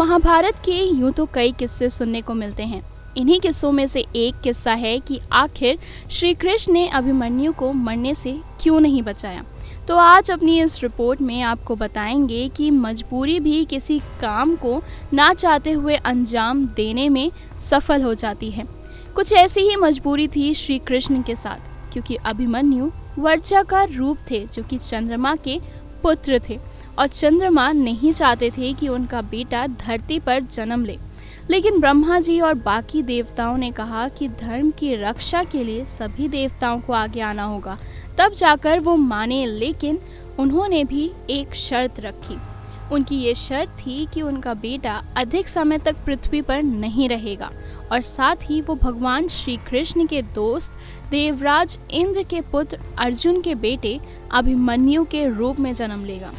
महाभारत के यूं तो कई किस्से सुनने को मिलते हैं। इन्हीं किस्सों में से एक किस्सा है कि आखिर श्री कृष्ण ने अभिमन्यु को मरने से क्यों नहीं बचाया। तो आज अपनी इस रिपोर्ट में आपको बताएंगे कि मजबूरी भी किसी काम को ना चाहते हुए अंजाम देने में सफल हो जाती है। कुछ ऐसी ही मजबूरी थी श्री कृष्ण के साथ, क्योंकि अभिमन्यु वर्चा का रूप थे जो कि चंद्रमा के पुत्र थे और चंद्रमा नहीं चाहते थे कि उनका बेटा धरती पर जन्म ले। लेकिन ब्रह्मा जी और बाकी देवताओं ने कहा कि धर्म की रक्षा के लिए सभी देवताओं को आगे आना होगा, तब जाकर वो माने। लेकिन उन्होंने भी एक शर्त रखी। उनकी ये शर्त थी कि उनका बेटा अधिक समय तक पृथ्वी पर नहीं रहेगा और साथ ही वो भगवान श्री कृष्ण के दोस्त देवराज इंद्र के पुत्र अर्जुन के बेटे अभिमन्यु के रूप में जन्म लेगा।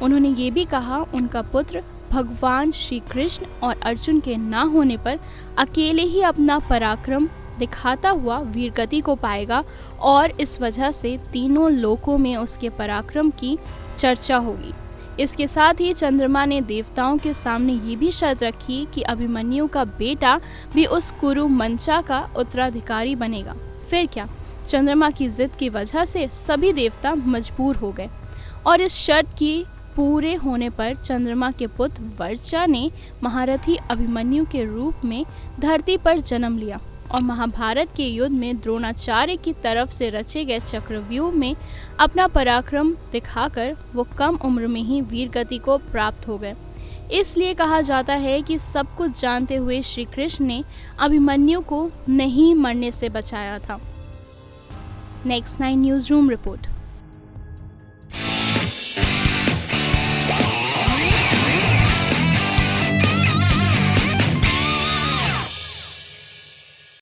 उन्होंने ये भी कहा उनका पुत्र भगवान श्री कृष्ण और अर्जुन के ना होने पर अकेले ही अपना पराक्रम दिखाता हुआ वीरगति को पाएगा और इस वजह से तीनों लोकों में उसके पराक्रम की चर्चा होगी। इसके साथ ही चंद्रमा ने देवताओं के सामने ये भी शर्त रखी कि अभिमन्यु का बेटा भी उस कुरु मंचा का उत्तराधिकारी बनेगा। फिर क्या, चंद्रमा की जिद की वजह से सभी देवता मजबूर हो गए और इस शर्त की पूरे होने पर चंद्रमा के पुत्र वर्चा ने महारथी अभिमन्यु के रूप में धरती पर जन्म लिया और महाभारत के युद्ध में द्रोणाचार्य की तरफ से रचे गए चक्रव्यूह में अपना पराक्रम दिखाकर वो कम उम्र में ही वीरगति को प्राप्त हो गए। इसलिए कहा जाता है कि सब कुछ जानते हुए श्री कृष्ण ने अभिमन्यु को नहीं मरने से बचाया था। Next 9 news room report.